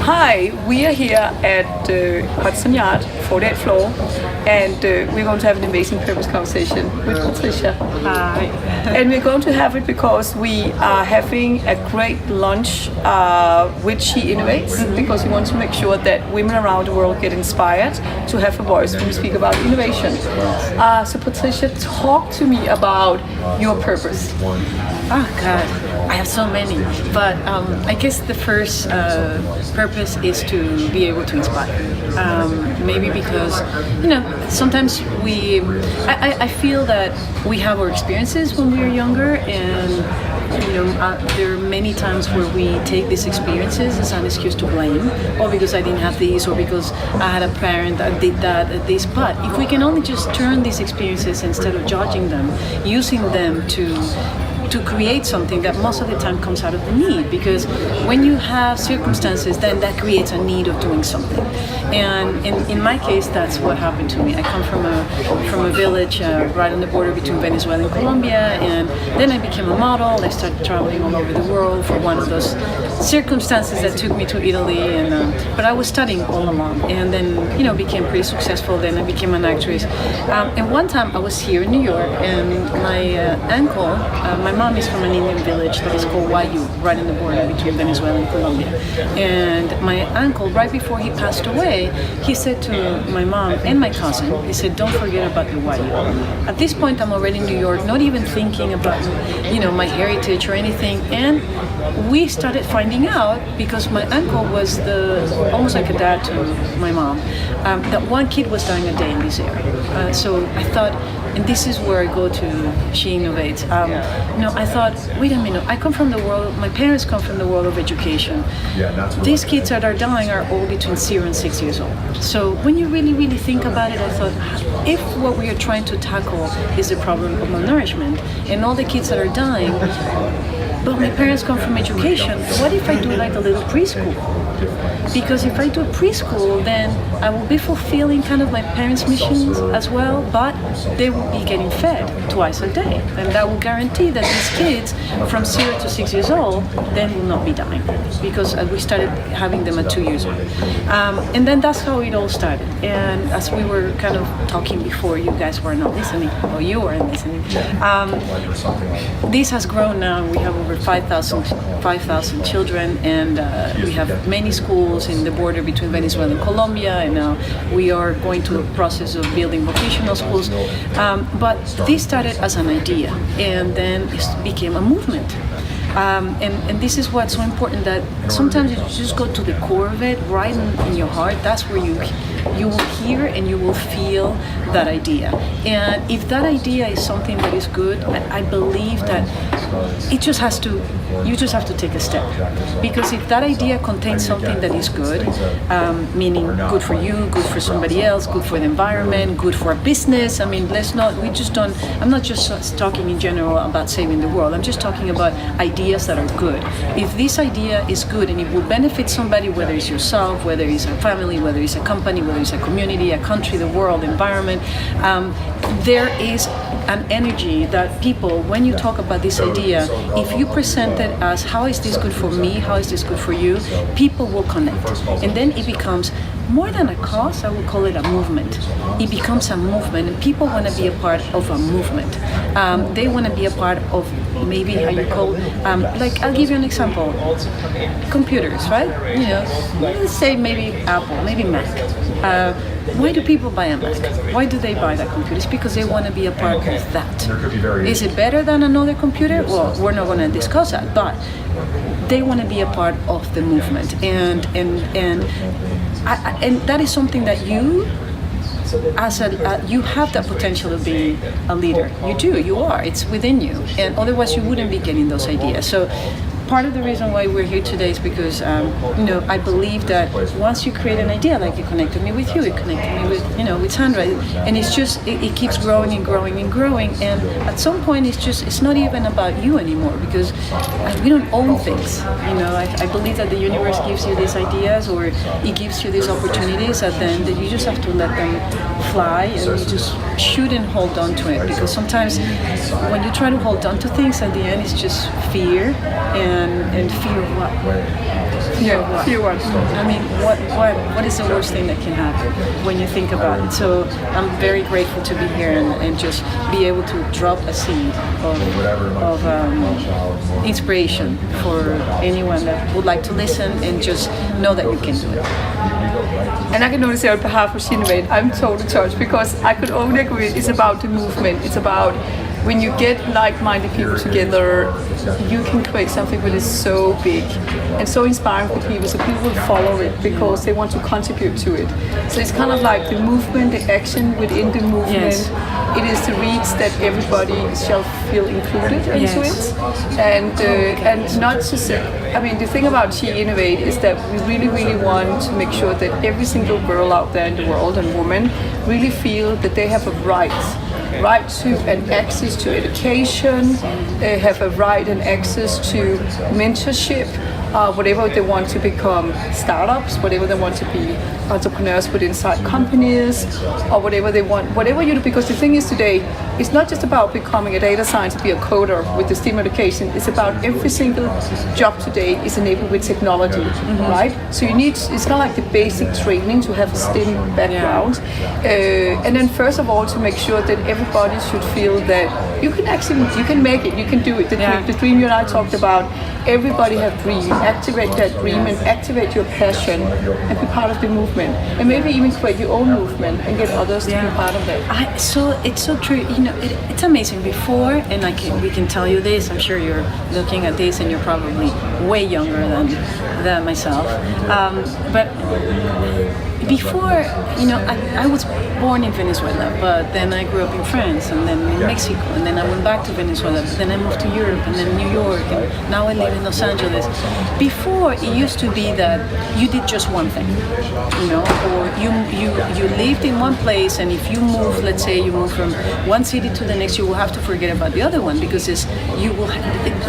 Hi, we are here at Hudson Yard, 48th floor, and we're going to have an amazing purpose conversation with Patricia. Hi. And we're going to have it because we are having a great lunch with She Innovates, because we want to make sure that women around the world get inspired to have a voice when we speak about innovation. So Patricia, talk to me about your purpose. Oh God, I have so many, but I guess the first purpose is to be able to inspire. Maybe because, sometimes I feel that we have our experiences when we were younger, and there are many times where we take these experiences as an excuse to blame, or because I didn't have this, or because I had a parent that did that, this. But if we can only just turn these experiences, instead of judging them, using them to create something that most of the time comes out of the need, because when you have circumstances, then that creates a need of doing something. And in my case, that's what happened to me. I come from a village right on the border between Venezuela and Colombia, and then I became a model. I started traveling all over the world for one of those circumstances that took me to Italy, and but I was studying all along, and then became pretty successful. Then I became an actress, and one time I was here in New York, and my uncle, my mom is from an Indian village that is called Wayu, right on the border between Venezuela and Colombia. And my uncle, right before he passed away, he said to my mom and my cousin, he said, "Don't forget about the Wayu." At this point, I'm already in New York, not even thinking about, my heritage or anything. And we started finding out, because my uncle was almost like a dad to my mom, that one kid was dying a day in this area. So I thought, and this is where I go to She Innovates. I thought, wait a minute, I come from the world, my parents come from the world of education. These kids that are dying are all between 0 and 6 years old. So when you really, really think about it, I thought, if what we are trying to tackle is the problem of malnourishment, and all the kids that are dying, but my parents come from education, what if I do like a little preschool? Because if I do a preschool, then I will be fulfilling kind of my parents' missions as well, but they will be getting fed twice a day. And that will guarantee that these kids from 0 to 6 years old then will not be dying, because we started having them at 2 years old. And then that's how it all started. And as we were kind of talking before, you guys were not listening, or you weren't listening. This has grown now. We have over 5,000 children, and we have many schools in the border between Venezuela and Colombia, and now we are going through a process of building vocational schools. But this started as an idea, and then it became a movement. And this is what's so important, that sometimes you just go to the core of it, right in your heart. That's where you will hear and you will feel that idea. And if that idea is something that is good, I believe that you just have to take a step. Because if that idea contains something that is good, meaning good for you, good for somebody else, good for the environment, good for a business, I'm not just talking in general about saving the world. I'm just talking about ideas that are good. If this idea is good and it will benefit somebody, whether it's yourself, whether it's a family, whether it's a company, whether it's a community, a country, the world, environment, there is an energy that people, when you talk about this idea, if you present it as, how is this good for me, how is this good for you, people will connect. And then it becomes more than a cause. I would call it a movement. It becomes a movement, and people want to be a part of a movement. They want to be a part of, maybe how you call, like, I'll give you an example. Computers, right? Let's say maybe Apple, maybe Mac. Why do people buy a Mac? Why do they buy that computer? It's because they want to be a part of that. Is it better than another computer? Well, we're not going to discuss that, but they want to be a part of the movement, and that is something that you, you have the potential of being a leader. You are. It's within you, and otherwise you wouldn't be getting those ideas. So part of the reason why we're here today is because I believe that once you create an idea, like you connected me with you, you connected me with Sandra, and it's just it keeps growing and growing and growing, and at some point it's not even about you anymore, because we don't own things. I believe that the universe gives you these ideas, or it gives you these opportunities, and then that you just have to let them fly, and you just shouldn't hold on to it, because sometimes when you try to hold on to things, at the end it's just fear, and and fear what? Fear what? I mean, what is the worst thing that can happen when you think about it? So I'm very grateful to be here and just be able to drop a seed of inspiration for anyone that would like to listen and just know that you can do it. And I can only say on behalf of sheinnovates, I'm totally touched because I could only agree. It's about the movement. It's about when you get like-minded people together, you can create something that is so big and so inspiring for people. So people will follow it because they want to contribute to it. So it's kind of like the movement, the action within the movement. Yes. It is the reach that everybody shall feel included into Yes. it, and not just. I mean, the thing about sheinnovates is that we really want to make sure that every single girl out there in the world and woman really feel that they have a right to and access to education, they have a right and access to mentorship, whatever they want to become startups, whatever they want to be entrepreneurs with inside companies, or whatever they want, whatever you do. Because the thing is today, it's not just about becoming a data scientist, be a coder with the STEM education. It's about every single job today is enabled with technology, right? So you need, it's kind of like the basic training to have a STEM background. And then first of all, to make sure that everybody should feel that you can make it, you can do it. The dream you and I talked about, everybody have dream, activate that dream and activate your passion and be part of the movement. And maybe even create your own movement and get others to be part of that. So it's so true. You know, it's amazing. Before, and we can tell you this. I'm sure you're looking at this, and you're probably way younger than myself. But before, you know, I was born in Venezuela, but then I grew up in France, and then in Mexico, and then I went back to Venezuela, but then I moved to Europe, and then New York, and now I live in Los Angeles. Before, it used to be that you did just one thing, you know, or you lived in one place, and if you move, let's say you move from one city to the next, you will have to forget about the other one, because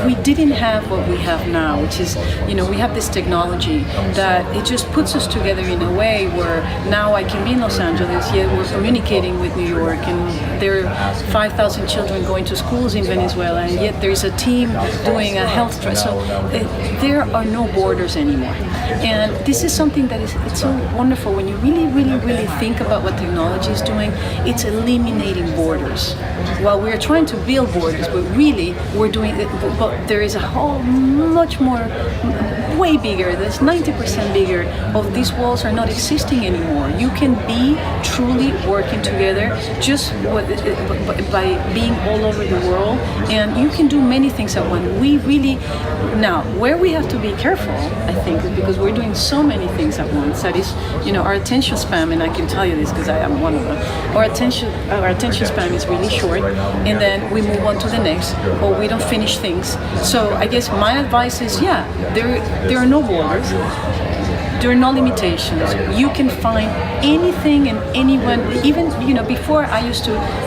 we didn't have what we have now, which is, you know, we have this technology that it just puts us together in a way where now I can be in Los Angeles, yet we're communicating with New York, and there are 5,000 children going to schools in Venezuela, and yet there's a team doing a health trial. So there are no borders anymore. And this is something that it's so wonderful when you really think about what technology is doing. It's eliminating borders. While we're trying to build borders, but really we're doing it, but there is a whole much more, way bigger, that's 90% bigger of these walls are not existing anymore. You can be truly working together just by being all over the world, and you can do many things at once. We really, now where we have to be careful, I think, is because we're doing so many things at once. That is, you know, our attention span, and I can tell you this because I am one of them. Our attention span is really short, and then we move on to the next, or we don't finish things. So I guess my advice is, there are no borders. There are no limitations. You can find anything and anyone. Even, you know, before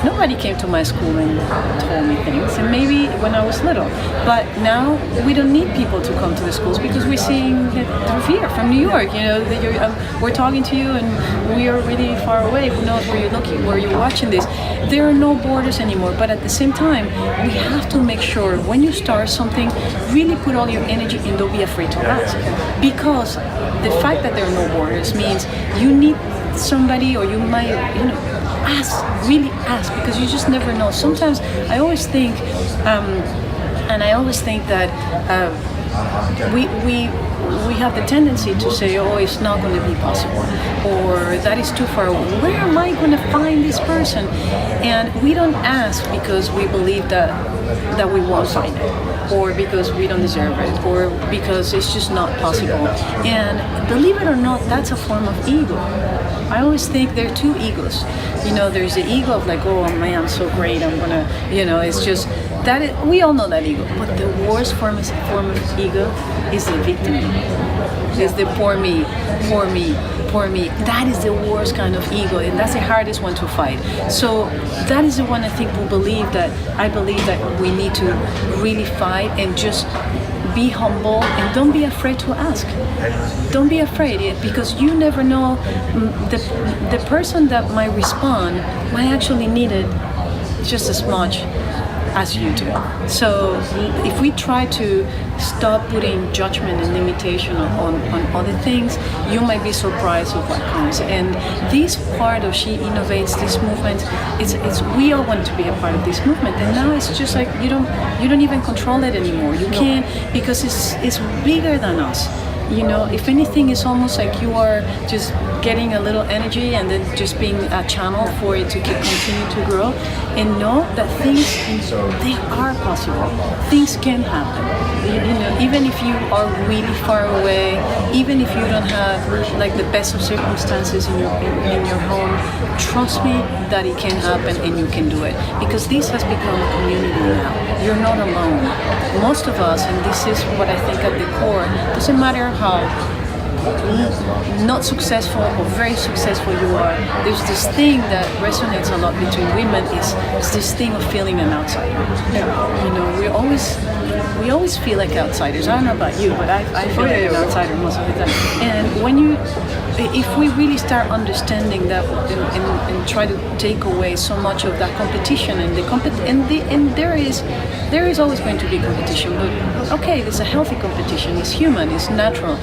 nobody came to my school and told me things, and maybe when I was little. But now we don't need people to come to the schools because we're seeing that they're here from New York. You know, that we're talking to you, and we are really far away. Who knows where you're looking, where you're watching this? There are no borders anymore. But at the same time, we have to make sure when you start something, really put all your energy and don't be afraid to ask, because the fact that there are no borders means you need somebody, or you might, you know, really ask, because you just never know. Sometimes I always think, that we have the tendency to say, oh, it's not going to be possible, or that is too far away. Where am I going to find this person? And we don't ask because we believe that we won't find it, or because we don't deserve it, or because it's just not possible. And believe it or not, that's a form of ego. I always think there are two egos. You know, there's the ego of like, oh man, I'm so great, I'm gonna, you know, it's just that we all know that ego. But the worst form of ego is the victim. Is the poor me. That is the worst kind of ego, and that's the hardest one to fight. So that is the one I think I believe that we need to really fight, and just be humble and don't be afraid to ask. Don't be afraid, because you never know, the person that might respond might actually need it just as much as you do. So if we try to stop putting judgment and limitation on other things, you might be surprised of what comes. And this part of She Innovates, this movement, it's we all want to be a part of this movement. And now it's just like you don't even control it anymore. You can't, because it's bigger than us. You know, if anything, it's almost like you are just getting a little energy and then just being a channel for it to continue to grow. And know that things, they are possible. Things can happen. You know, even if you are really far away, even if you don't have like the best of circumstances in your home, trust me that it can happen and you can do it. Because this has become a community now. You're not alone. Most of us, and this is what I think at the core, doesn't matter how not successful or very successful you are, there's this thing that resonates a lot between women is this thing of feeling an outsider. You know, we always feel like outsiders. I don't know about you, but I feel like an outsider most of the time. And if we really start understanding that and try to take away so much of that competition and there is always going to be competition, but okay, it's a healthy competition, it's human, it's natural,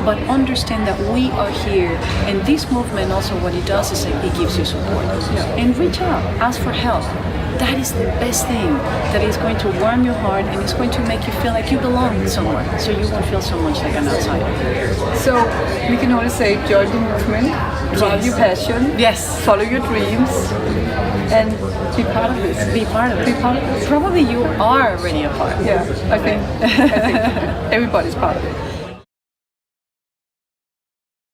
but understand that we are here, and this movement also what it does is it gives you support. And reach out, ask for help. That is the best thing, that is going to warm your heart and it's going to make you feel like you belong somewhere, so you won't feel so much like an outsider. So we can only say join the movement, drive your passion, follow your dreams, and be part of this. Be part of it. Be part of it. Probably you are already a part of it. Yeah, I think everybody's part of it.